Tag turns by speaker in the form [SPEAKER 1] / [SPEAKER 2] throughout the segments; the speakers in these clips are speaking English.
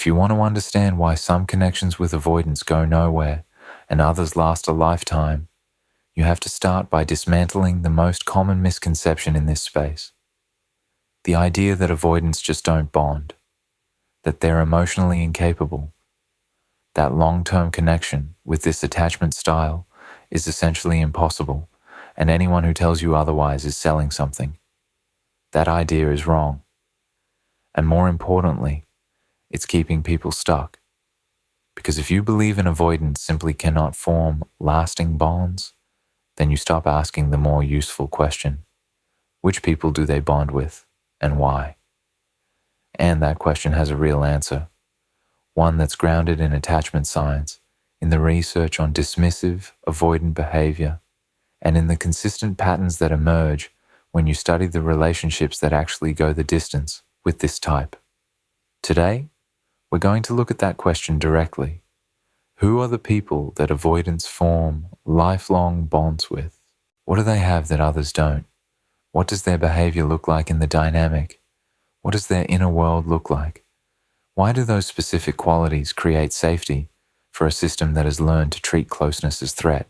[SPEAKER 1] If you want to understand why some connections with avoidance go nowhere and others last a lifetime, you have to start by dismantling the most common misconception in this space. The idea that avoidants just don't bond, that they're emotionally incapable. That long-term connection with this attachment style is essentially impossible, and anyone who tells you otherwise is selling something. That idea is wrong. And more importantly, it's keeping people stuck. Because if you believe an avoidance simply cannot form lasting bonds, then you stop asking the more useful question: which people do they bond with, and why? And that question has a real answer, one that's grounded in attachment science, in the research on dismissive, avoidant behavior, and in the consistent patterns that emerge when you study the relationships that actually go the distance with this type. Today, we're going to look at that question directly. Who are the people that avoidants form lifelong bonds with? What do they have that others don't? What does their behavior look like in the dynamic? What does their inner world look like? Why do those specific qualities create safety for a system that has learned to treat closeness as threat?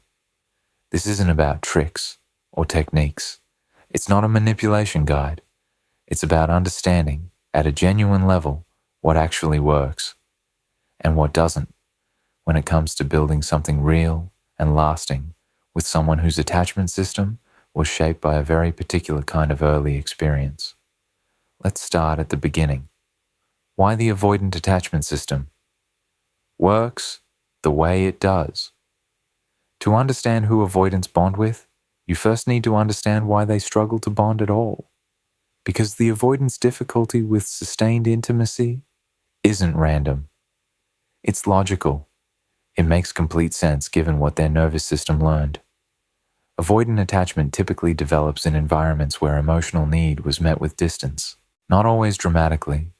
[SPEAKER 1] This isn't about tricks or techniques. It's not a manipulation guide. It's about understanding, at a genuine level, what actually works and what doesn't when it comes to building something real and lasting with someone whose attachment system was shaped by a very particular kind of early experience. Let's start at the beginning. Why the avoidant attachment system works the way it does. To understand who avoidants bond with, you first need to understand why they struggle to bond at all. Because the avoidance difficulty with sustained intimacy isn't random. It's logical. It makes complete sense given what their nervous system learned. Avoidant attachment typically develops in environments where emotional need was met with distance, not always dramatically,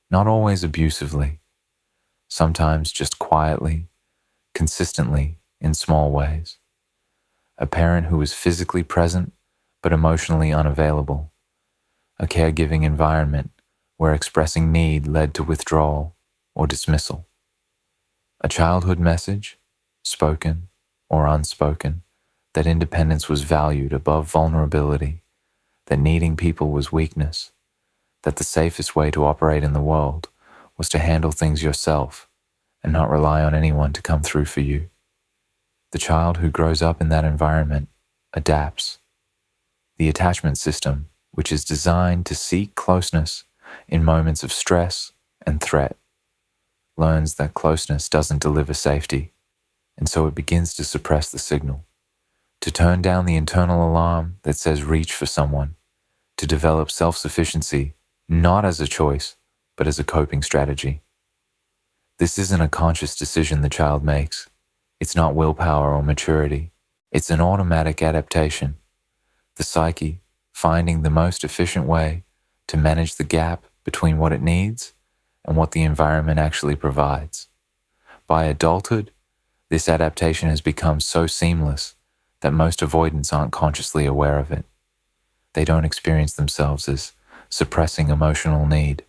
[SPEAKER 1] not always abusively, sometimes just quietly, consistently, in small ways. A parent who was physically present but emotionally unavailable. A caregiving environment where expressing need led to withdrawal or dismissal. A childhood message, spoken or unspoken, that independence was valued above vulnerability, that needing people was weakness, that the safest way to operate in the world was to handle things yourself and not rely on anyone to come through for you. The child who grows up in that environment adapts. The attachment system, which is designed to seek closeness in moments of stress and threat, learns that closeness doesn't deliver safety, and so it begins to suppress the signal, to turn down the internal alarm that says reach for someone, to develop self-sufficiency not as a choice, but as a coping strategy. This isn't a conscious decision the child makes. It's not willpower or maturity. It's an automatic adaptation. The psyche finding the most efficient way to manage the gap between what it needs and what the environment actually provides. By adulthood, this adaptation has become so seamless that most avoidants aren't consciously aware of it. They don't experience themselves as suppressing emotional need.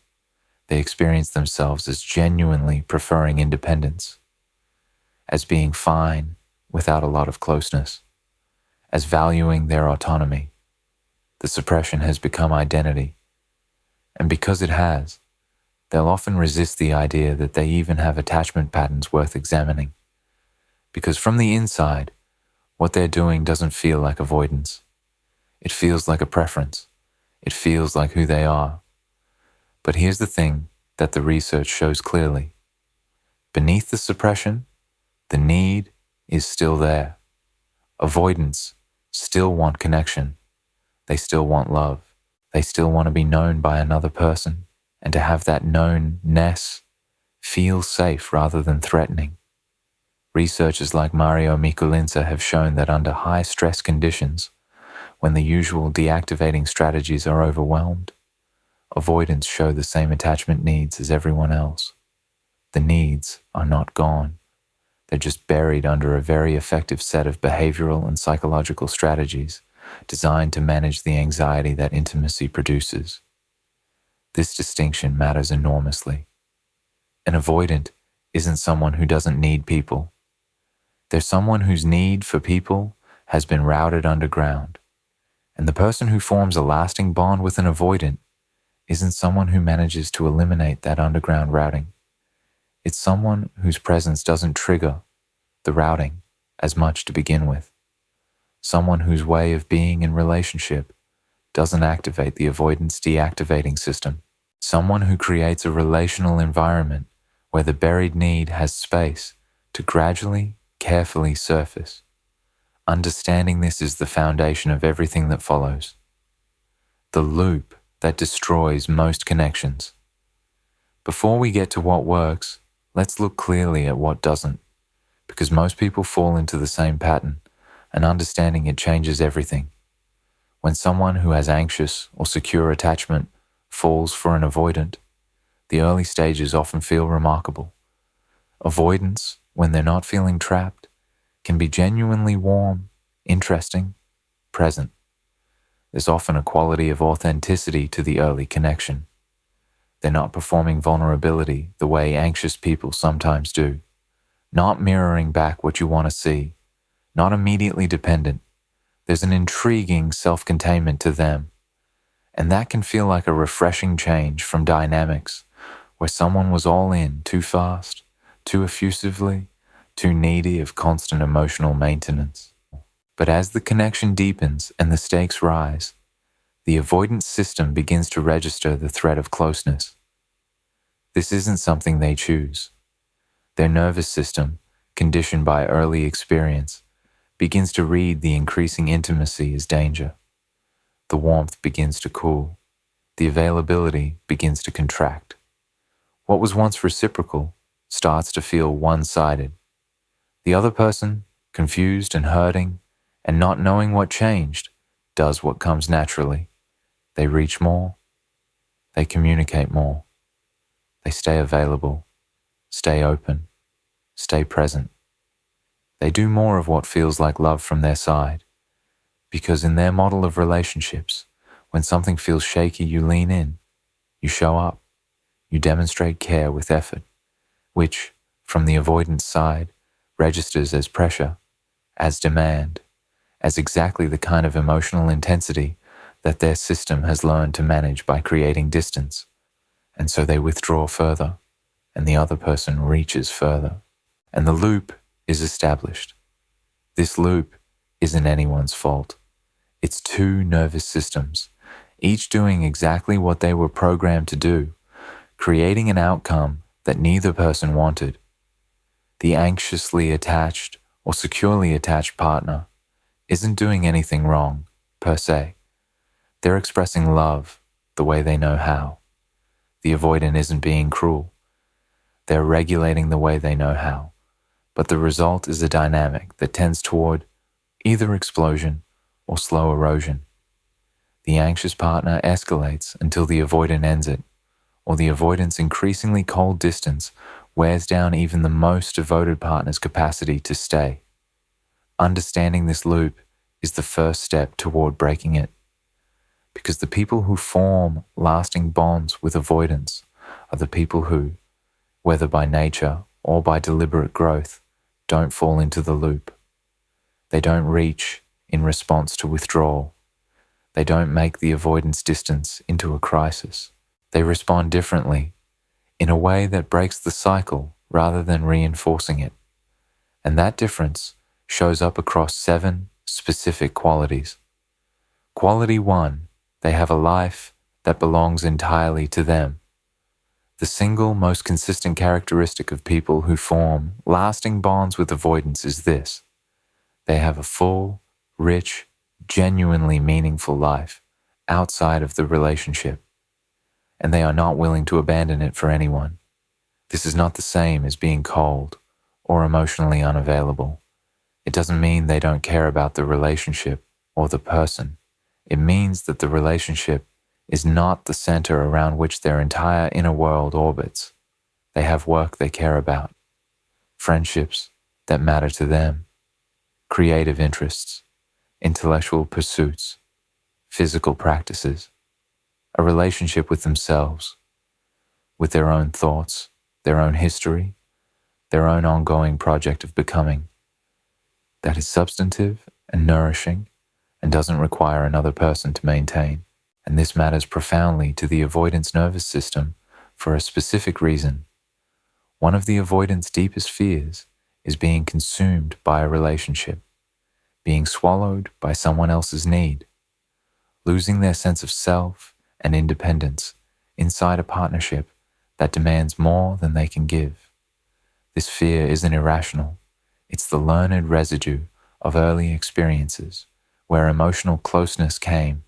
[SPEAKER 1] They experience themselves as genuinely preferring independence, as being fine without a lot of closeness, as valuing their autonomy. The suppression has become identity. And because it has, they'll often resist the idea that they even have attachment patterns worth examining. Because from the inside, what they're doing doesn't feel like avoidance. It feels like a preference. It feels like who they are. But here's the thing that the research shows clearly. Beneath the suppression, the need is still there. Avoidants still want connection. They still want love. They still want to be known by another person, and to have that knownness feel safe rather than threatening. Researchers like Mario Mikulinsa have shown that under high stress conditions, when the usual deactivating strategies are overwhelmed, avoidants show the same attachment needs as everyone else. The needs are not gone. They're just buried under a very effective set of behavioral and psychological strategies designed to manage the anxiety that intimacy produces. This distinction matters enormously. An avoidant isn't someone who doesn't need people. They're someone whose need for people has been routed underground. And the person who forms a lasting bond with an avoidant isn't someone who manages to eliminate that underground routing. It's someone whose presence doesn't trigger the routing as much to begin with. Someone whose way of being in relationship doesn't activate the avoidance deactivating system. Someone who creates a relational environment where the buried need has space to gradually, carefully surface. Understanding this is the foundation of everything that follows. The loop that destroys most connections. Before we get to what works, let's look clearly at what doesn't, because most people fall into the same pattern, and understanding it changes everything. When someone who has anxious or secure attachment falls for an avoidant, the early stages often feel remarkable. Avoidance, when they're not feeling trapped, can be genuinely warm, interesting, present. There's often a quality of authenticity to the early connection. They're not performing vulnerability the way anxious people sometimes do, not mirroring back what you want to see, not immediately dependent. There's an intriguing self-containment to them, and that can feel like a refreshing change from dynamics where someone was all in too fast, too effusively, too needy of constant emotional maintenance. But as the connection deepens and the stakes rise, the avoidance system begins to register the threat of closeness. This isn't something they choose. Their nervous system, conditioned by early experience, begins to read the increasing intimacy as danger. The warmth begins to cool. The availability begins to contract. What was once reciprocal starts to feel one-sided. The other person, confused and hurting, and not knowing what changed, does what comes naturally. They reach more. They communicate more. They stay available, stay open, stay present. They do more of what feels like love from their side, because in their model of relationships, when something feels shaky, you lean in, you show up, you demonstrate care with effort, which, from the avoidance side, registers as pressure, as demand, as exactly the kind of emotional intensity that their system has learned to manage by creating distance. And so they withdraw further, and the other person reaches further. And the loop is established. This loop isn't anyone's fault. It's two nervous systems, each doing exactly what they were programmed to do, creating an outcome that neither person wanted. The anxiously attached or securely attached partner isn't doing anything wrong, per se. They're expressing love the way they know how. The avoidant isn't being cruel. They're regulating the way they know how. But the result is a dynamic that tends toward either explosion or slow erosion. The anxious partner escalates until the avoidant ends it, or the avoidant's increasingly cold distance wears down even the most devoted partner's capacity to stay. Understanding this loop is the first step toward breaking it, because the people who form lasting bonds with avoidance are the people who, whether by nature or by deliberate growth, don't fall into the loop. They don't reach in response to withdrawal. They don't make the avoidance distance into a crisis. They respond differently, in a way that breaks the cycle rather than reinforcing it. And that difference shows up across 7 specific qualities. Quality 1, they have a life that belongs entirely to them. The single most consistent characteristic of people who form lasting bonds with avoidance is this: they have a full, rich, genuinely meaningful life outside of the relationship, and they are not willing to abandon it for anyone. This is not the same as being cold or emotionally unavailable. It doesn't mean they don't care about the relationship or the person. It means that the relationship is not the center around which their entire inner world orbits. They have work they care about, friendships that matter to them, creative interests, intellectual pursuits, physical practices, a relationship with themselves, with their own thoughts, their own history, their own ongoing project of becoming that is substantive and nourishing and doesn't require another person to maintain. And this matters profoundly to the avoidance nervous system for a specific reason. One of the avoidant's deepest fears is being consumed by a relationship, being swallowed by someone else's need, losing their sense of self and independence inside a partnership that demands more than they can give. This fear isn't irrational. It's the learned residue of early experiences where emotional closeness came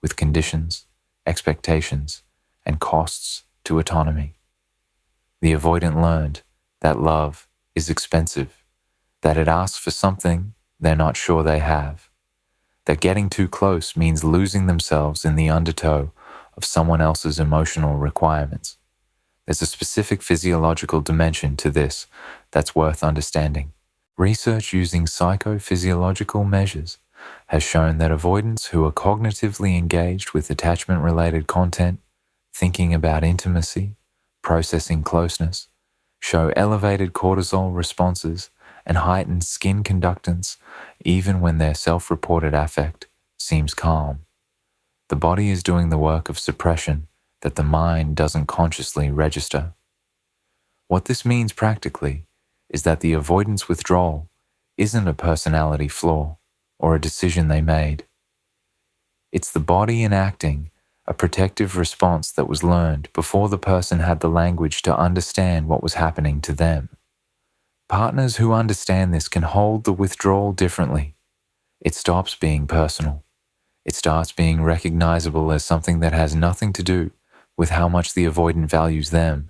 [SPEAKER 1] with conditions, expectations, and costs to autonomy. The avoidant learned that love is expensive, that it asks for something they're not sure they have, that getting too close means losing themselves in the undertow of someone else's emotional requirements. There's a specific physiological dimension to this that's worth understanding. Research using psychophysiological measures has shown that avoidants who are cognitively engaged with attachment-related content, thinking about intimacy, processing closeness, show elevated cortisol responses and heightened skin conductance even when their self-reported affect seems calm. The body is doing the work of suppression that the mind doesn't consciously register. What this means practically is that the avoidance withdrawal isn't a personality flaw or a decision they made. It's the body enacting a protective response that was learned before the person had the language to understand what was happening to them. Partners who understand this can hold the withdrawal differently. It stops being personal. It starts being recognizable as something that has nothing to do with how much the avoidant values them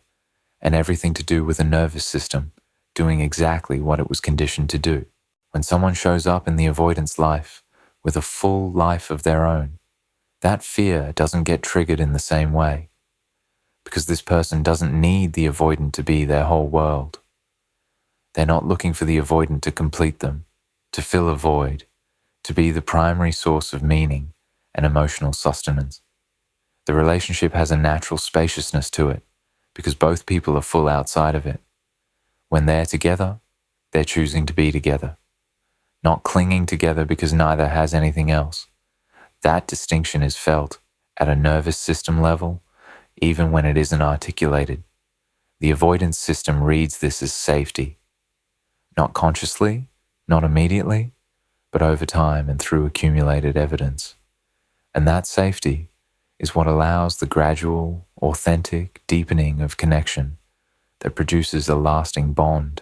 [SPEAKER 1] and everything to do with a nervous system doing exactly what it was conditioned to do. When someone shows up in the avoidance life with a full life of their own, that fear doesn't get triggered in the same way because this person doesn't need the avoidant to be their whole world. They're not looking for the avoidant to complete them, to fill a void, to be the primary source of meaning and emotional sustenance. The relationship has a natural spaciousness to it because both people are full outside of it. When they're together, they're choosing to be together, not clinging together because neither has anything else. That distinction is felt at a nervous system level, even when it isn't articulated. The avoidance system reads this as safety, not consciously, not immediately, but over time and through accumulated evidence. And that safety is what allows the gradual, authentic deepening of connection that produces a lasting bond,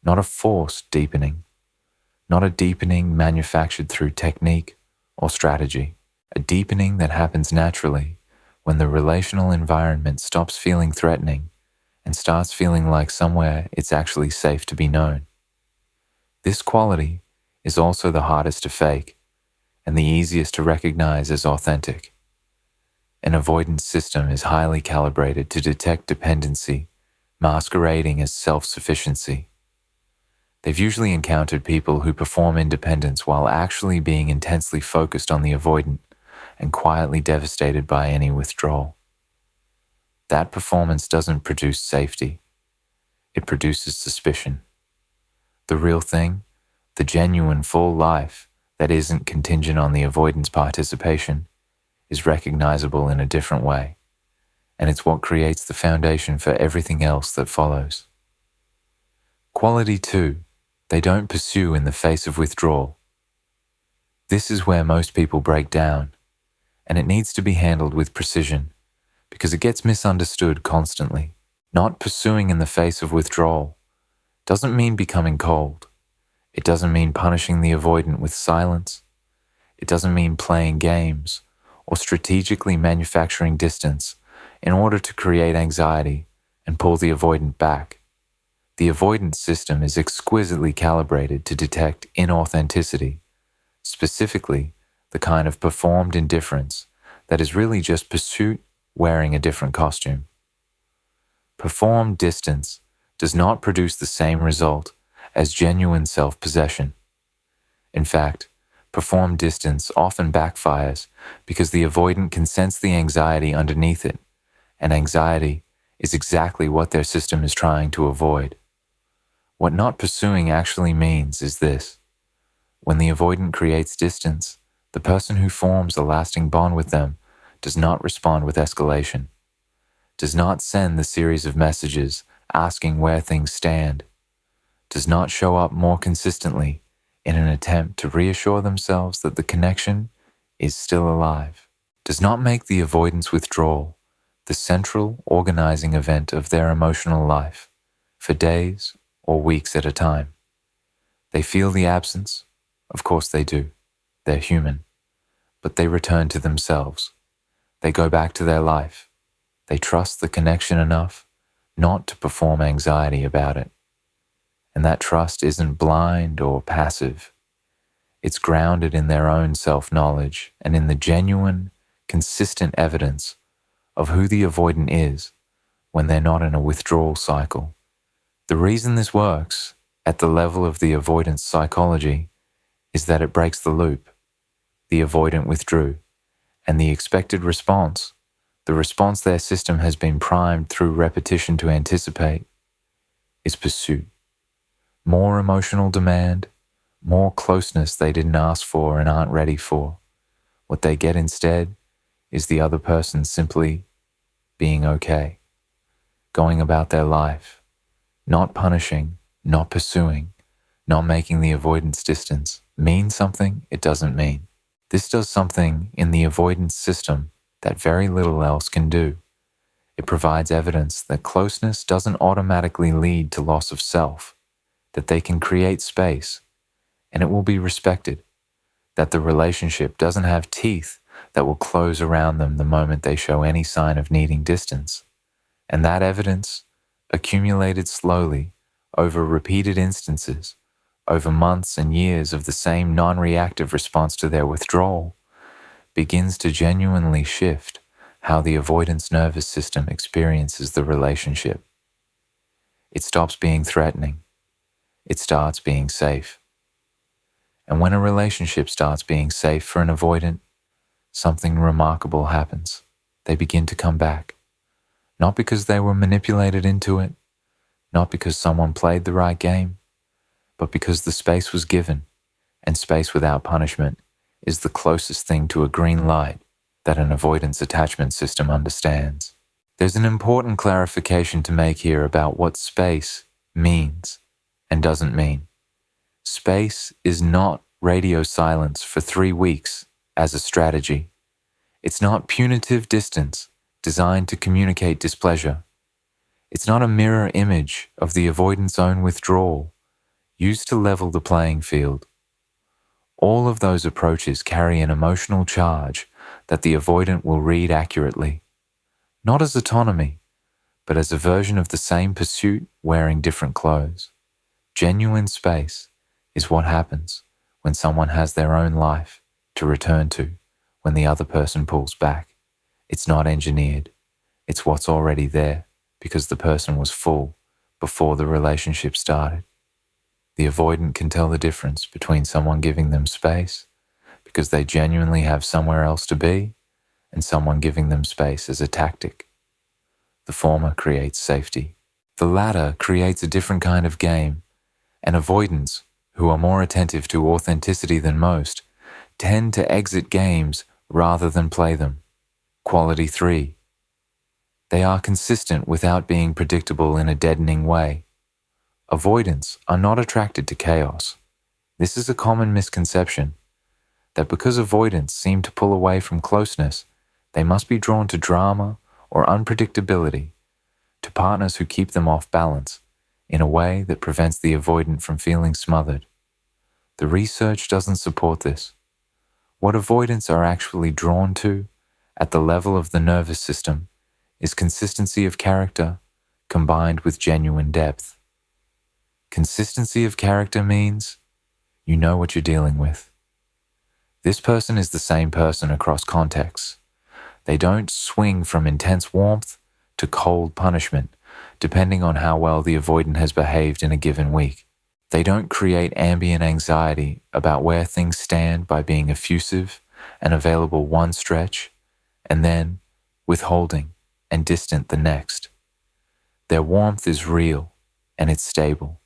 [SPEAKER 1] not a forced deepening, not a deepening manufactured through technique or strategy, a deepening that happens naturally when the relational environment stops feeling threatening and starts feeling like somewhere it's actually safe to be known. This quality is also the hardest to fake and the easiest to recognize as authentic. An avoidance system is highly calibrated to detect dependency, masquerading as self-sufficiency. They've usually encountered people who perform independence while actually being intensely focused on the avoidant and quietly devastated by any withdrawal. That performance doesn't produce safety. It produces suspicion. The real thing, the genuine full life that isn't contingent on the avoidance participation, is recognizable in a different way, and it's what creates the foundation for everything else that follows. Quality 2, they don't pursue in the face of withdrawal. This is where most people break down, and it needs to be handled with precision because it gets misunderstood constantly. Not pursuing in the face of withdrawal doesn't mean becoming cold. It doesn't mean punishing the avoidant with silence. It doesn't mean playing games or strategically manufacturing distance in order to create anxiety and pull the avoidant back. The avoidance system is exquisitely calibrated to detect inauthenticity, specifically the kind of performed indifference that is really just pursuit wearing a different costume. Performed distance does not produce the same result as genuine self-possession. In fact, performed distance often backfires because the avoidant can sense the anxiety underneath it, and anxiety is exactly what their system is trying to avoid. What not pursuing actually means is this: when the avoidant creates distance, the person who forms a lasting bond with them does not respond with escalation, does not send the series of messages asking where things stand, does not show up more consistently in an attempt to reassure themselves that the connection is still alive, does not make the avoidance withdrawal the central organizing event of their emotional life for days or weeks at a time. They feel the absence, of course they do, they're human, but they return to themselves. They go back to their life. They trust the connection enough not to perform anxiety about it. And that trust isn't blind or passive. It's grounded in their own self-knowledge and in the genuine, consistent evidence of who the avoidant is when they're not in a withdrawal cycle. The reason this works at the level of the avoidance psychology is that it breaks the loop. The avoidant withdrew, and the expected response, the response their system has been primed through repetition to anticipate, is pursuit. More emotional demand, more closeness they didn't ask for and aren't ready for. What they get instead is the other person simply being okay, going about their life, not punishing, not pursuing, not making the avoidance distance mean something it doesn't mean. This does something in the avoidance system that very little else can do. It provides evidence that closeness doesn't automatically lead to loss of self, that they can create space, and it will be respected, that the relationship doesn't have teeth that will close around them the moment they show any sign of needing distance. And that evidence, accumulated slowly over repeated instances, over months and years of the same non-reactive response to their withdrawal, begins to genuinely shift how the avoidance nervous system experiences the relationship. It stops being threatening. It starts being safe. And when a relationship starts being safe for an avoidant, something remarkable happens. They begin to come back. Not because they were manipulated into it, not because someone played the right game, but because the space was given, and space without punishment is the closest thing to a green light that an avoidance attachment system understands. There's an important clarification to make here about what space means and doesn't mean. Space is not radio silence for 3 weeks as a strategy. It's not punitive distance designed to communicate displeasure. It's not a mirror image of the avoidant's own withdrawal, used to level the playing field. All of those approaches carry an emotional charge that the avoidant will read accurately, not as autonomy, but as a version of the same pursuit wearing different clothes. Genuine space is what happens when someone has their own life to return to when the other person pulls back. It's not engineered. It's what's already there because the person was full before the relationship started. The avoidant can tell the difference between someone giving them space because they genuinely have somewhere else to be and someone giving them space as a tactic. The former creates safety. The latter creates a different kind of game, and avoidants, who are more attentive to authenticity than most, tend to exit games rather than play them. Quality 3. They are consistent without being predictable in a deadening way. Avoidants are not attracted to chaos. This is a common misconception, that because avoidants seem to pull away from closeness, they must be drawn to drama or unpredictability, to partners who keep them off balance in a way that prevents the avoidant from feeling smothered. The research doesn't support this. What avoidants are actually drawn to at the level of the nervous system is consistency of character combined with genuine depth. Consistency of character means you know what you're dealing with. This person is the same person across contexts. They don't swing from intense warmth to cold punishment, depending on how well the avoidant has behaved in a given week. They don't create ambient anxiety about where things stand by being effusive and available one stretch, and then withholding and distant the next. Their warmth is real and it's stable.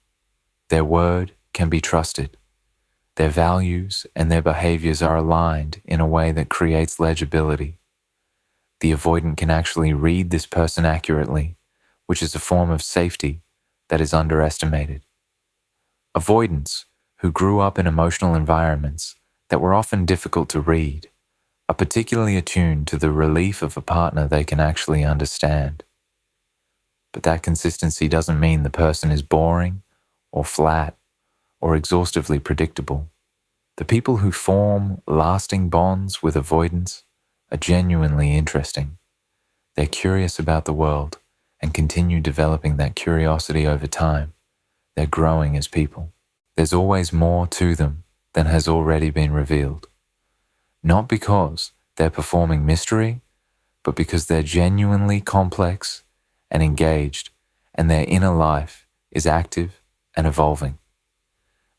[SPEAKER 1] Their word can be trusted. Their values and their behaviors are aligned in a way that creates legibility. The avoidant can actually read this person accurately, which is a form of safety that is underestimated. Avoidants, who grew up in emotional environments that were often difficult to read, are particularly attuned to the relief of a partner they can actually understand. But that consistency doesn't mean the person is boring or flat or exhaustively predictable. The people who form lasting bonds with avoidants are genuinely interesting. They're curious about the world and continue developing that curiosity over time. They're growing as people. There's always more to them than has already been revealed. Not because they're performing mystery, but because they're genuinely complex and engaged, and their inner life is active and evolving.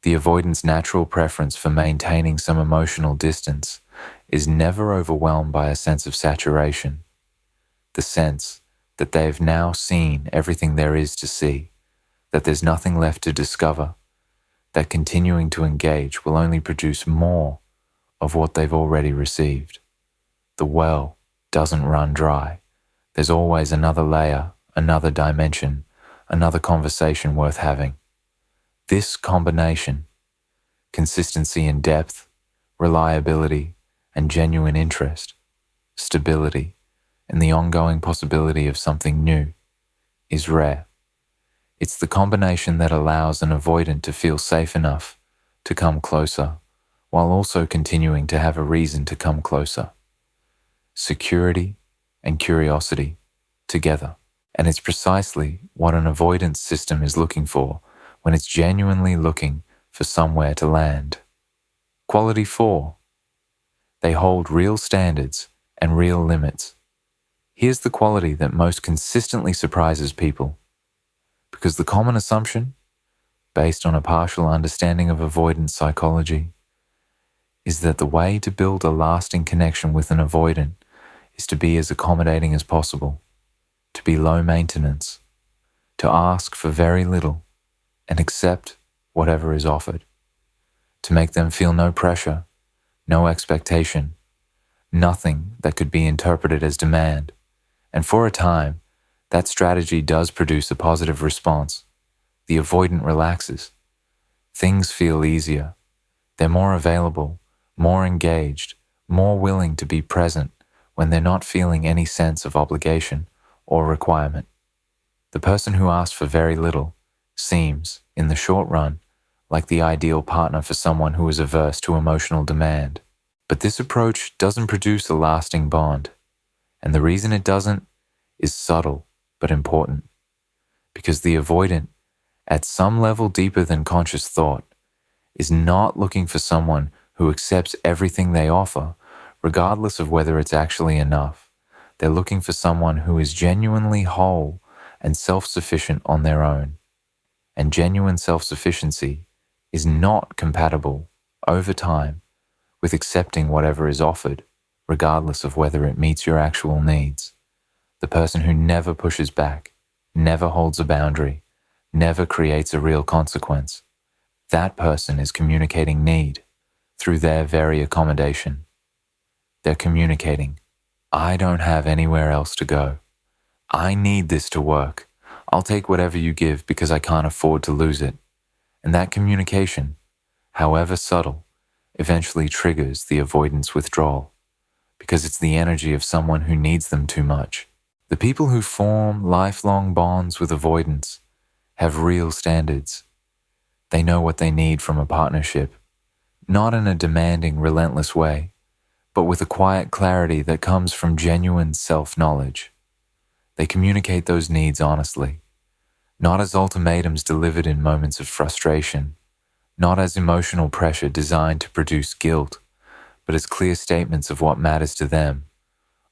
[SPEAKER 1] The avoidant's natural preference for maintaining some emotional distance is never overwhelmed by a sense of saturation, the sense that they've now seen everything there is to see, that there's nothing left to discover, that continuing to engage will only produce more of what they've already received. The well doesn't run dry. There's always another layer, another dimension, another conversation worth having. This combination, consistency in depth, reliability, and genuine interest, stability, and the ongoing possibility of something new, is rare. It's the combination that allows an avoidant to feel safe enough to come closer, while also continuing to have a reason to come closer. Security and curiosity together. And it's precisely what an avoidance system is looking for when it's genuinely looking for somewhere to land. Quality 4. They hold real standards and real limits. Here's the quality that most consistently surprises people. Because the common assumption, based on a partial understanding of avoidance psychology, is that the way to build a lasting connection with an avoidant is to be as accommodating as possible, to be low maintenance, to ask for very little and accept whatever is offered, to make them feel no pressure, no expectation, nothing that could be interpreted as demand. And for a time, that strategy does produce a positive response. The avoidant relaxes. Things feel easier. They're more available, more engaged, more willing to be present when they're not feeling any sense of obligation or requirement. The person who asks for very little seems, in the short run, like the ideal partner for someone who is averse to emotional demand. But this approach doesn't produce a lasting bond. And the reason it doesn't is subtle but important. Because the avoidant, at some level deeper than conscious thought, is not looking for someone who accepts everything they offer, regardless of whether it's actually enough. They're looking for someone who is genuinely whole and self-sufficient on their own. And genuine self-sufficiency is not compatible, over time, with accepting whatever is offered, regardless of whether it meets your actual needs. The person who never pushes back, never holds a boundary, never creates a real consequence, that person is communicating need through their very accommodation. They're communicating, I don't have anywhere else to go. I need this to work. I'll take whatever you give because I can't afford to lose it. And that communication, however subtle, eventually triggers the avoidance withdrawal, because it's the energy of someone who needs them too much. The people who form lifelong bonds with avoidance have real standards. They know what they need from a partnership, not in a demanding, relentless way, but with a quiet clarity that comes from genuine self-knowledge. They communicate those needs honestly, not as ultimatums delivered in moments of frustration, not as emotional pressure designed to produce guilt, but as clear statements of what matters to them,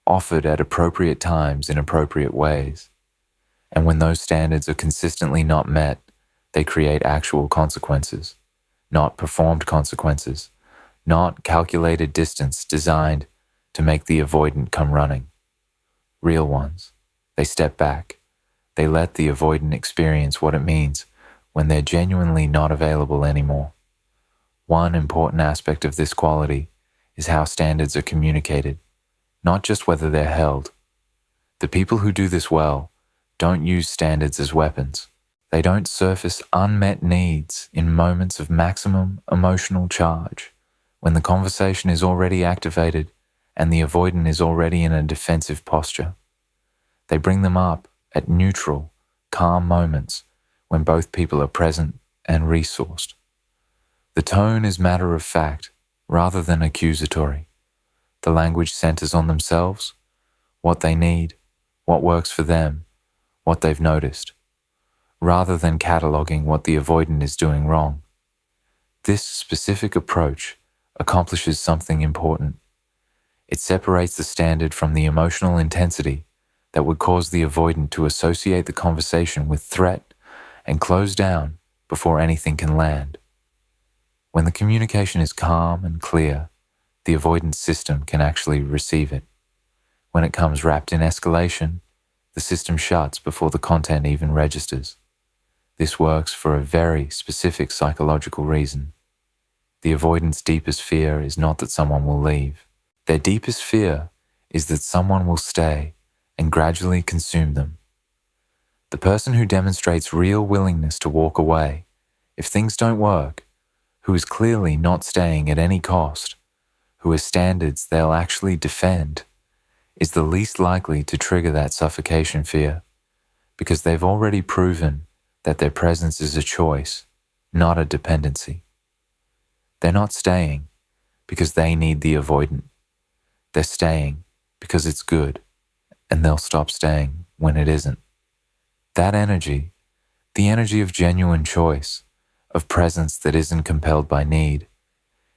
[SPEAKER 1] offered at appropriate times in appropriate ways. And when those standards are consistently not met, they create actual consequences, not performed consequences, not calculated distance designed to make the avoidant come running. Real ones. They step back, They let the avoidant experience what it means when they're genuinely not available anymore. One important aspect of this quality is how standards are communicated, not just whether they're held. The people who do this well don't use standards as weapons. They don't surface unmet needs in moments of maximum emotional charge, when the conversation is already activated and the avoidant is already in a defensive posture. They bring them up at neutral, calm moments when both people are present and resourced. The tone is matter of fact rather than accusatory. The language centers on themselves, what they need, what works for them, what they've noticed, rather than cataloging what the avoidant is doing wrong. This specific approach accomplishes something important. It separates the standard from the emotional intensity that would cause the avoidant to associate the conversation with threat and close down before anything can land. When the communication is calm and clear, the avoidance system can actually receive it. When it comes wrapped in escalation, the system shuts before the content even registers. This works for a very specific psychological reason. The avoidant's deepest fear is not that someone will leave. Their deepest fear is that someone will stay and gradually consume them. The person who demonstrates real willingness to walk away, if things don't work, who is clearly not staying at any cost, who has standards they'll actually defend, is the least likely to trigger that suffocation fear, because they've already proven that their presence is a choice, not a dependency. They're not staying because they need the avoidant. They're staying because it's good, and they'll stop staying when it isn't. That energy, the energy of genuine choice, of presence that isn't compelled by need,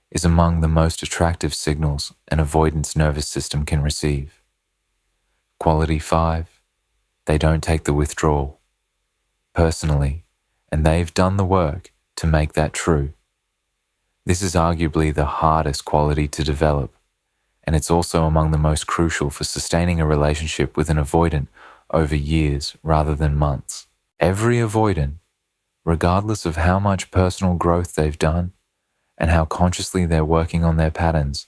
[SPEAKER 1] is among the most attractive signals an avoidance nervous system can receive. Quality 5, they don't take the withdrawal personally, and they've done the work to make that true. This is arguably the hardest quality to develop, and it's also among the most crucial for sustaining a relationship with an avoidant over years rather than months. Every avoidant, regardless of how much personal growth they've done and how consciously they're working on their patterns,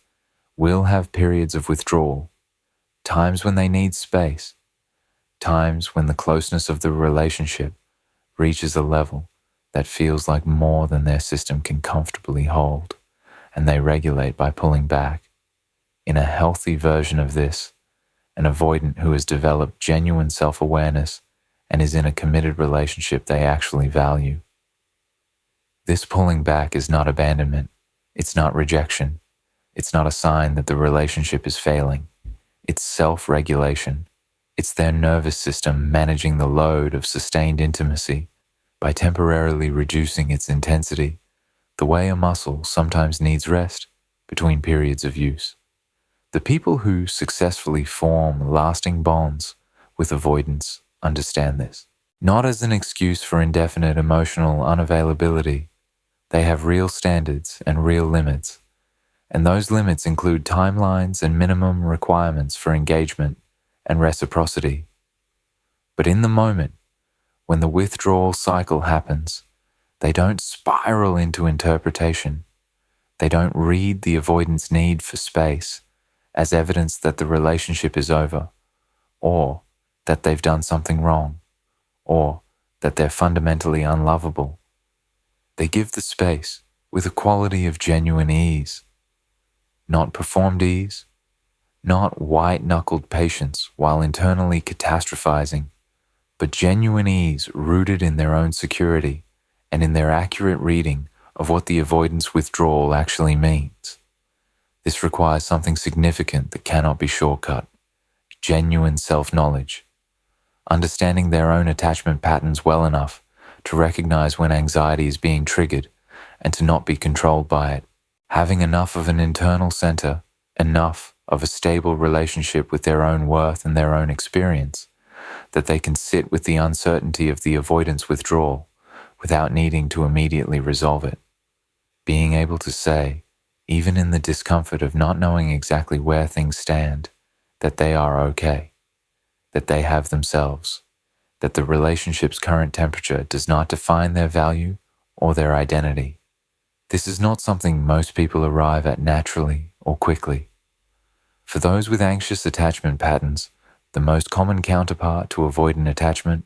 [SPEAKER 1] will have periods of withdrawal, times when they need space, times when the closeness of the relationship reaches a level that feels like more than their system can comfortably hold, and they regulate by pulling back. In a healthy version of this, an avoidant who has developed genuine self-awareness and is in a committed relationship they actually value. This pulling back is not abandonment, it's not rejection, it's not a sign that the relationship is failing. It's self-regulation. It's their nervous system managing the load of sustained intimacy by temporarily reducing its intensity, the way a muscle sometimes needs rest between periods of use. The people who successfully form lasting bonds with avoidance understand this. Not as an excuse for indefinite emotional unavailability, they have real standards and real limits, and those limits include timelines and minimum requirements for engagement and reciprocity. But in the moment, when the withdrawal cycle happens, they don't spiral into interpretation. They don't read the avoidance need for space as evidence that the relationship is over, or that they've done something wrong, or that they're fundamentally unlovable. They give the space with a quality of genuine ease, not performed ease, not white-knuckled patience while internally catastrophizing, but genuine ease rooted in their own security and in their accurate reading of what the avoidance withdrawal actually means. This requires something significant that cannot be shortcut: genuine self-knowledge, understanding their own attachment patterns well enough to recognize when anxiety is being triggered and to not be controlled by it, having enough of an internal center, enough of a stable relationship with their own worth and their own experience, that they can sit with the uncertainty of the avoidance withdrawal without needing to immediately resolve it. Being able to say, even in the discomfort of not knowing exactly where things stand, that they are okay, that they have themselves, that the relationship's current temperature does not define their value or their identity. This is not something most people arrive at naturally or quickly. For those with anxious attachment patterns, the most common counterpart to avoidant attachment,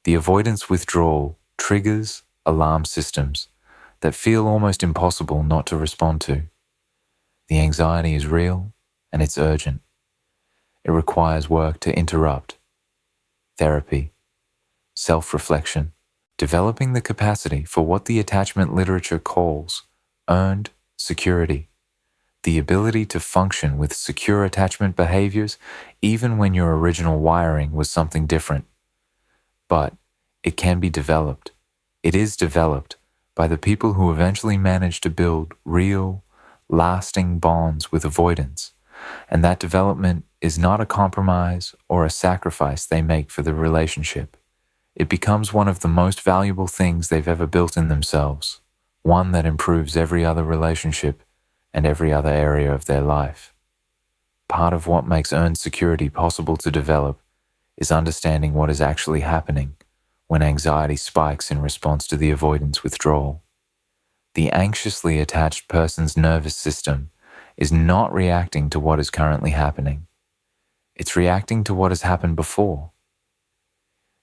[SPEAKER 1] the avoidance withdrawal triggers alarm systems that feel almost impossible not to respond to. The anxiety is real and it's urgent. It requires work to interrupt. Therapy, self-reflection, developing the capacity for what the attachment literature calls earned security, the ability to function with secure attachment behaviors even when your original wiring was something different. But it can be developed. It is developed by the people who eventually manage to build real, lasting bonds with avoidance, and that development is not a compromise or a sacrifice they make for the relationship. It becomes one of the most valuable things they've ever built in themselves, one that improves every other relationship and every other area of their life. Part of what makes earned security possible to develop is understanding what is actually happening when anxiety spikes in response to the avoidance withdrawal. The anxiously attached person's nervous system is not reacting to what is currently happening. It's reacting to what has happened before.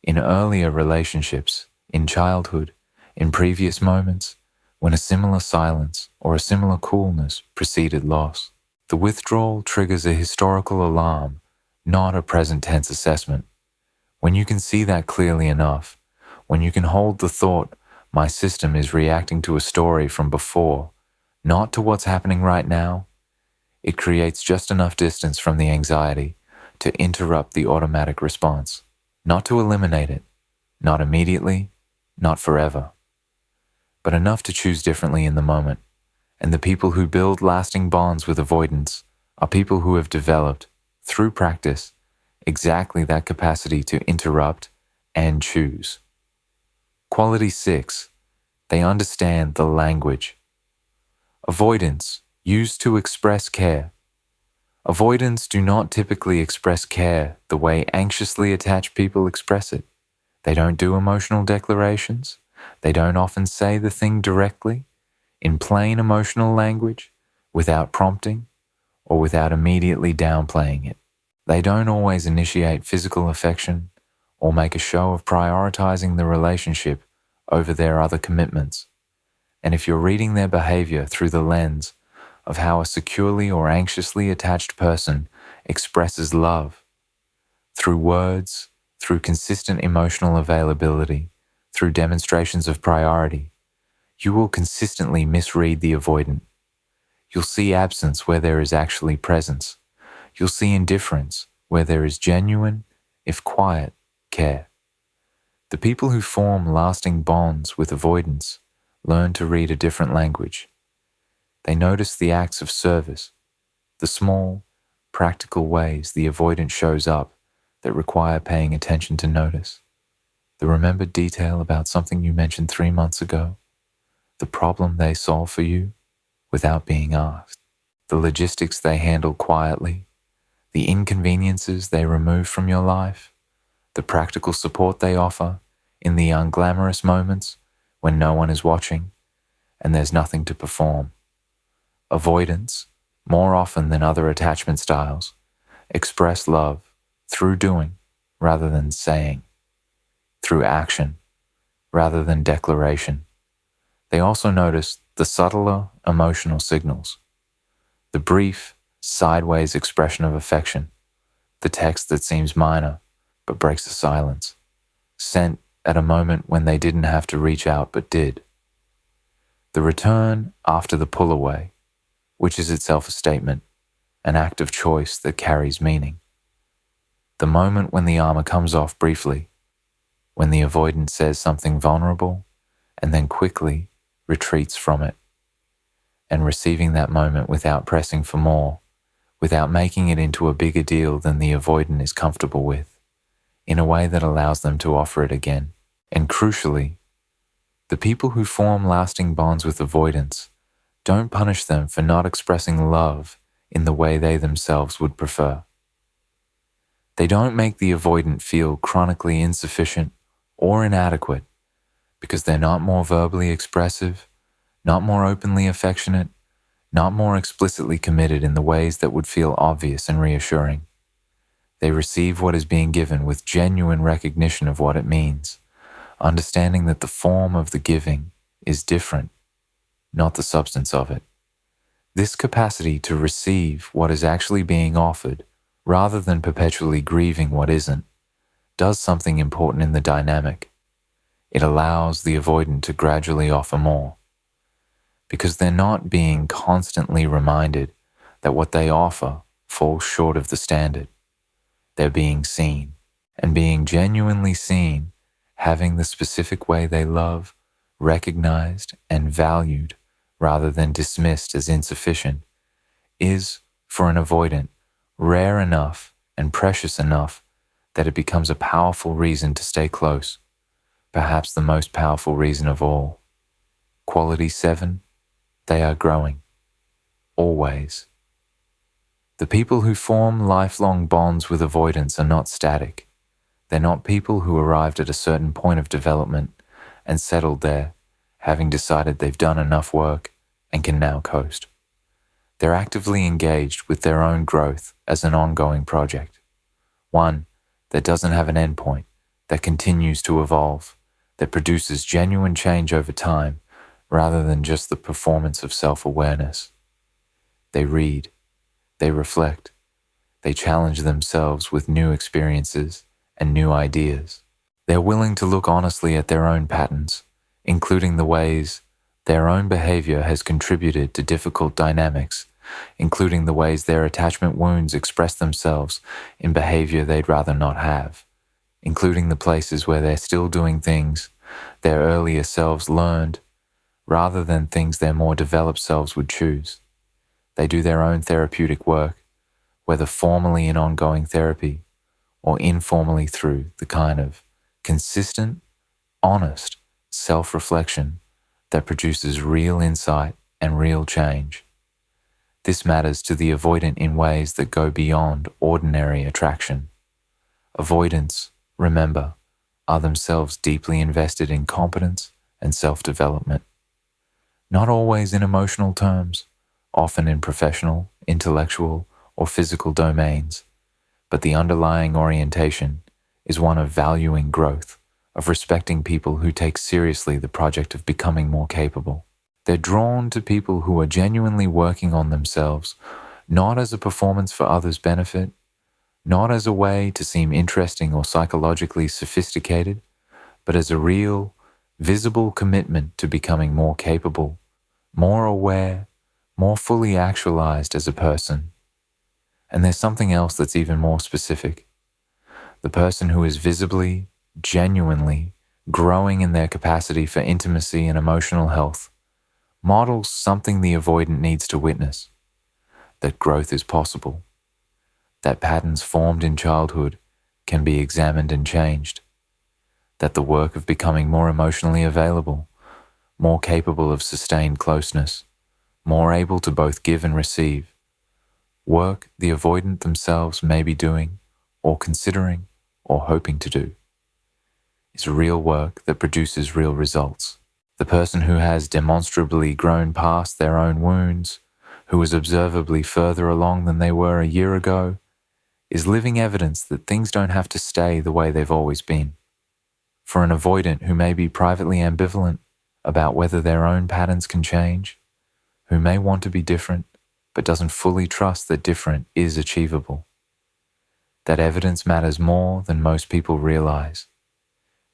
[SPEAKER 1] In earlier relationships, in childhood, in previous moments, when a similar silence or a similar coolness preceded loss, the withdrawal triggers a historical alarm, not a present tense assessment. When you can see that clearly enough, when you can hold the thought, my system is reacting to a story from before, not to what's happening right now, it creates just enough distance from the anxiety to interrupt the automatic response, not to eliminate it, not immediately, not forever, but enough to choose differently in the moment. And the people who build lasting bonds with avoidance are people who have developed, through practice, exactly that capacity to interrupt and choose. Quality 6, they understand the language. Avoidants used to express care. Avoidants do not typically express care the way anxiously attached people express it. They don't do emotional declarations. They don't often say the thing directly, in plain emotional language, without prompting, or without immediately downplaying it. They don't always initiate physical affection or make a show of prioritizing the relationship over their other commitments. And if you're reading their behavior through the lens of how a securely or anxiously attached person expresses love, through words, through consistent emotional availability, through demonstrations of priority, you will consistently misread the avoidant. You'll see absence where there is actually presence. You'll see indifference where there is genuine, if quiet, care. The people who form lasting bonds with avoidance learn to read a different language. They notice the acts of service, the small, practical ways the avoidant shows up that require paying attention to notice. The remembered detail about something you mentioned 3 months ago, the problem they solve for you without being asked, the logistics they handle quietly, the inconveniences they remove from your life, the practical support they offer in the unglamorous moments when no one is watching and there's nothing to perform. Avoidants, more often than other attachment styles, express love through doing rather than saying, through action rather than declaration. They also notice the subtler emotional signals, the brief, sideways expression of affection, the text that seems minor but breaks the silence, sent at a moment when they didn't have to reach out but did. The return after the pull away, which is itself a statement, an act of choice that carries meaning. The moment when the armor comes off briefly, when the avoidant says something vulnerable and then quickly retreats from it, and receiving that moment without pressing for more, without making it into a bigger deal than the avoidant is comfortable with, in a way that allows them to offer it again. And crucially, the people who form lasting bonds with avoidants don't punish them for not expressing love in the way they themselves would prefer. They don't make the avoidant feel chronically insufficient or inadequate because they're not more verbally expressive, not more openly affectionate, not more explicitly committed in the ways that would feel obvious and reassuring. They receive what is being given with genuine recognition of what it means, understanding that the form of the giving is different, not the substance of it. This capacity to receive what is actually being offered, rather than perpetually grieving what isn't, does something important in the dynamic. It allows the avoidant to gradually offer more, because they're not being constantly reminded that what they offer falls short of the standard. They're being seen, and being genuinely seen, having the specific way they love recognized and valued rather than dismissed as insufficient, is, for an avoidant, rare enough and precious enough that it becomes a powerful reason to stay close, perhaps the most powerful reason of all. Quality 7, they are growing. Always. The people who form lifelong bonds with avoidance are not static. They're not people who arrived at a certain point of development and settled there, having decided they've done enough work and can now coast. They're actively engaged with their own growth as an ongoing project, one that doesn't have an endpoint, that continues to evolve, that produces genuine change over time rather than just the performance of self-awareness. They read, they reflect, they challenge themselves with new experiences and new ideas. They're willing to look honestly at their own patterns, including the ways their own behavior has contributed to difficult dynamics, including the ways their attachment wounds express themselves in behavior they'd rather not have, including the places where they're still doing things their earlier selves learned rather than things their more developed selves would choose. They do their own therapeutic work, whether formally in ongoing therapy or informally through the kind of consistent, honest self-reflection that produces real insight and real change. This matters to the avoidant in ways that go beyond ordinary attraction. Avoidants, remember, are themselves deeply invested in competence and self-development. Not always in emotional terms, often in professional, intellectual, or physical domains, but the underlying orientation is one of valuing growth, of respecting people who take seriously the project of becoming more capable. They're drawn to people who are genuinely working on themselves, not as a performance for others' benefit, not as a way to seem interesting or psychologically sophisticated, but as a real, visible commitment to becoming more capable, more aware, more fully actualized as a person. And there's something else that's even more specific. The person who is visibly, genuinely growing in their capacity for intimacy and emotional health models something the avoidant needs to witness: that growth is possible, that patterns formed in childhood can be examined and changed, that the work of becoming more emotionally available, more capable of sustained closeness, more able to both give and receive, work the avoidant themselves may be doing, or considering, or hoping to do, is real work that produces real results. The person who has demonstrably grown past their own wounds, who is observably further along than they were a year ago, is living evidence that things don't have to stay the way they've always been. For an avoidant who may be privately ambivalent about whether their own patterns can change, who may want to be different but doesn't fully trust that different is achievable, that evidence matters more than most people realize.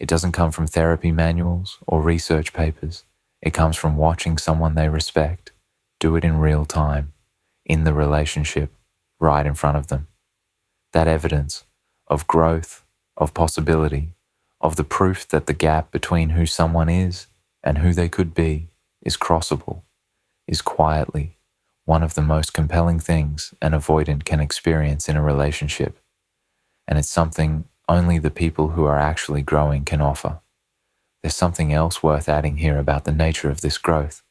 [SPEAKER 1] It doesn't come from therapy manuals or research papers. It comes from watching someone they respect do it in real time, in the relationship, right in front of them. That evidence of growth, of possibility, of the proof that the gap between who someone is and who they could be is crossable, is quietly one of the most compelling things an avoidant can experience in a relationship. And it's something only the people who are actually growing can offer. There's something else worth adding here about the nature of this growth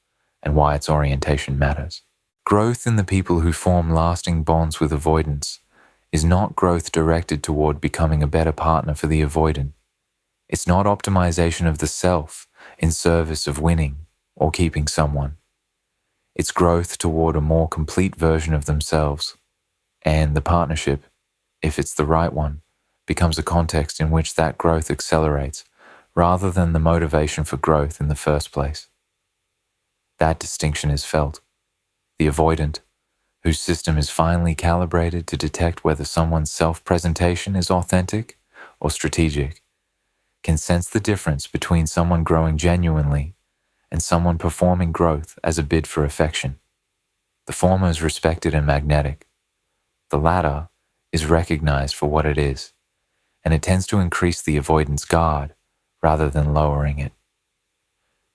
[SPEAKER 1] and why its orientation matters. Growth in the people who form lasting bonds with avoidance is not growth directed toward becoming a better partner for the avoidant. It's not optimization of the self in service of winning or keeping someone. It's growth toward a more complete version of themselves, and the partnership, if it's the right one, becomes a context in which that growth accelerates rather than the motivation for growth in the first place. That distinction is felt. The avoidant, whose system is finely calibrated to detect whether someone's self-presentation is authentic or strategic, can sense the difference between someone growing genuinely and someone performing growth as a bid for affection. The former is respected and magnetic. The latter is recognized for what it is, and it tends to increase the avoidant's guard rather than lowering it.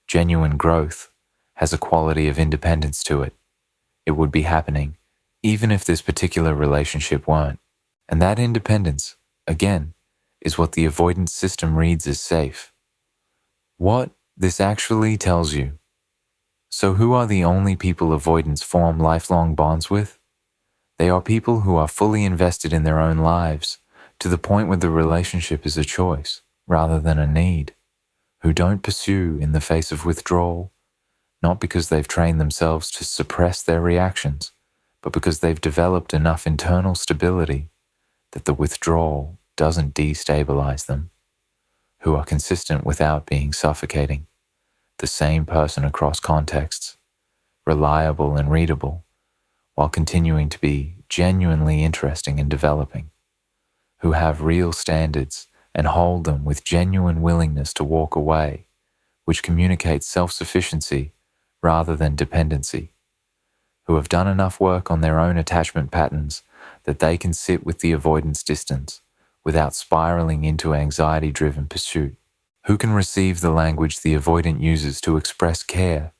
[SPEAKER 1] Genuine growth has a quality of independence to it. It would be happening even if this particular relationship weren't. And that independence, again, is what the avoidance system reads as safe. What this actually tells you. So who are the only people avoidants form lifelong bonds with? They are people who are fully invested in their own lives to the point where the relationship is a choice rather than a need, who don't pursue in the face of withdrawal, not because they've trained themselves to suppress their reactions, but because they've developed enough internal stability that the withdrawal doesn't destabilize them, who are consistent without being suffocating, the same person across contexts, reliable and readable, while continuing to be genuinely interesting and developing, who have real standards and hold them with genuine willingness to walk away, which communicates self-sufficiency rather than dependency, who have done enough work on their own attachment patterns that they can sit with the avoidance distance without spiraling into anxiety-driven pursuit, who can receive the language the avoidant uses to express care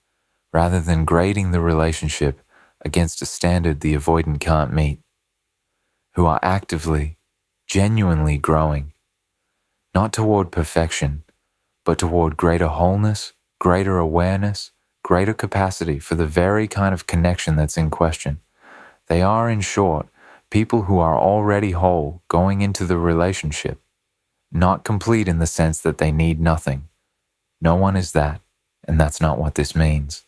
[SPEAKER 1] rather than grading the relationship against a standard the avoidant can't meet, who are actively, genuinely growing, not toward perfection, but toward greater wholeness, greater awareness, greater capacity for the very kind of connection that's in question. They are, in short, people who are already whole going into the relationship, not complete in the sense that they need nothing. No one is that, and that's not what this means.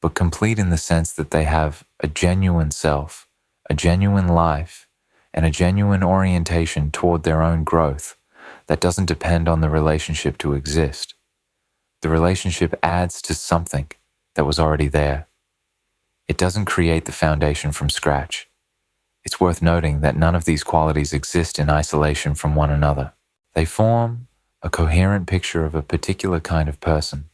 [SPEAKER 1] But complete in the sense that they have a genuine self, a genuine life, and a genuine orientation toward their own growth that doesn't depend on the relationship to exist. The relationship adds to something that was already there. It doesn't create the foundation from scratch. It's worth noting that none of these qualities exist in isolation from one another. They form a coherent picture of a particular kind of person,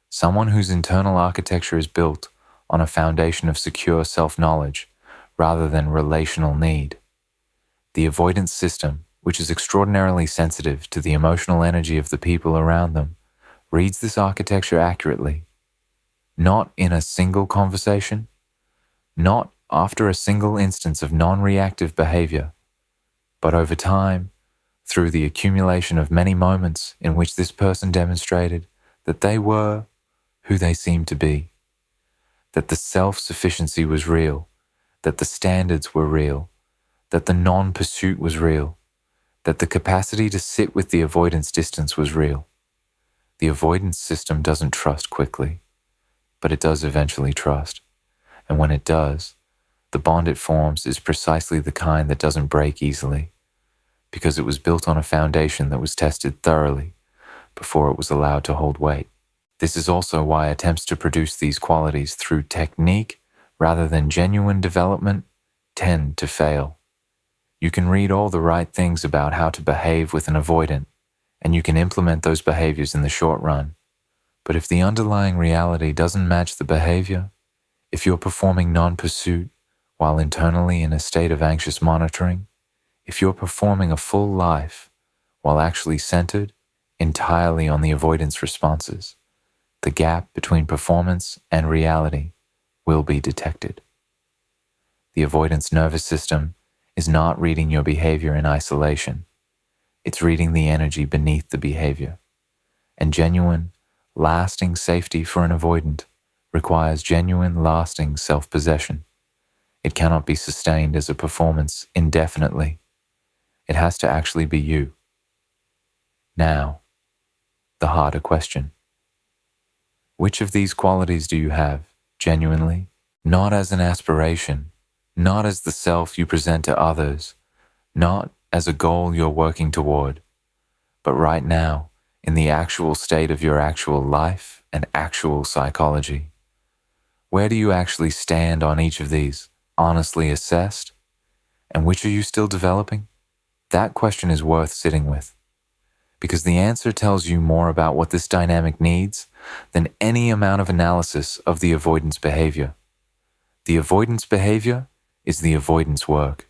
[SPEAKER 1] someone whose internal architecture is built on a foundation of secure self-knowledge rather than relational need. The avoidance system, which is extraordinarily sensitive to the emotional energy of the people around them, reads this architecture accurately, not in a single conversation, not after a single instance of non-reactive behavior, but over time, through the accumulation of many moments in which this person demonstrated that they were who they seemed to be, that the self-sufficiency was real, that the standards were real, that the non-pursuit was real, that the capacity to sit with the avoidance distance was real. The avoidance system doesn't trust quickly, but it does eventually trust. And when it does, the bond it forms is precisely the kind that doesn't break easily, because it was built on a foundation that was tested thoroughly before it was allowed to hold weight. This is also why attempts to produce these qualities through technique rather than genuine development tend to fail. You can read all the right things about how to behave with an avoidant, and you can implement those behaviors in the short run. But if the underlying reality doesn't match the behavior, if you're performing non-pursuit while internally in a state of anxious monitoring, if you're performing a full life while actually centered entirely on the avoidance responses, the gap between performance and reality will be detected. The avoidance nervous system is not reading your behavior in isolation. It's reading the energy beneath the behavior. And genuine, lasting safety for an avoidant requires genuine, lasting self-possession. It cannot be sustained as a performance indefinitely. It has to actually be you. Now, the harder question. Which of these qualities do you have, genuinely? Not as an aspiration, not as the self you present to others, not as a goal you're working toward, but right now, in the actual state of your actual life and actual psychology. Where do you actually stand on each of these, honestly assessed? And which are you still developing? That question is worth sitting with, because the answer tells you more about what this dynamic needs than any amount of analysis of the avoidance behavior. The avoidance behavior is the avoidance work,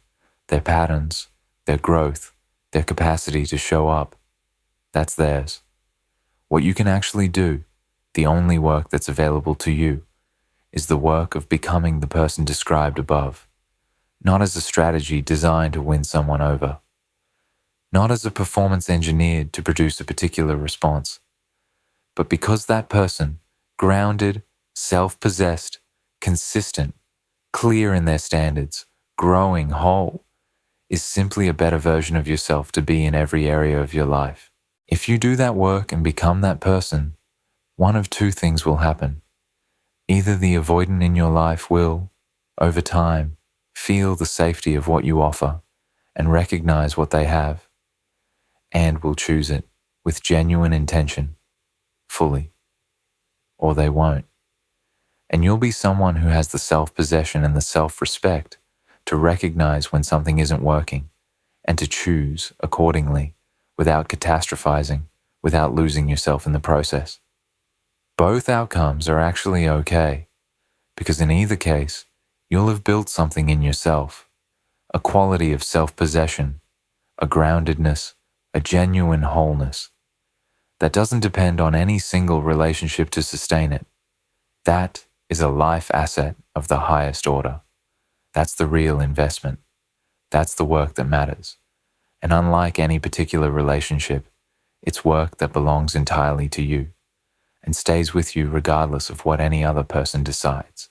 [SPEAKER 1] their patterns, their growth, their capacity to show up. That's theirs. What you can actually do, the only work that's available to you, is the work of becoming the person described above, not as a strategy designed to win someone over, not as a performance engineered to produce a particular response, but because that person, grounded, self-possessed, consistent, clear in their standards, growing whole, is simply a better version of yourself to be in every area of your life. If you do that work and become that person, one of two things will happen. Either the avoidant in your life will, over time, feel the safety of what you offer and recognize what they have, and will choose it with genuine intention, fully, or they won't. And you'll be someone who has the self-possession and the self-respect to recognize when something isn't working and to choose accordingly without catastrophizing, without losing yourself in the process. Both outcomes are actually okay, because in either case, you'll have built something in yourself, a quality of self-possession, a groundedness, a genuine wholeness that doesn't depend on any single relationship to sustain it. That is a life asset of the highest order. That's the real investment. That's the work that matters. And unlike any particular relationship, it's work that belongs entirely to you and stays with you regardless of what any other person decides.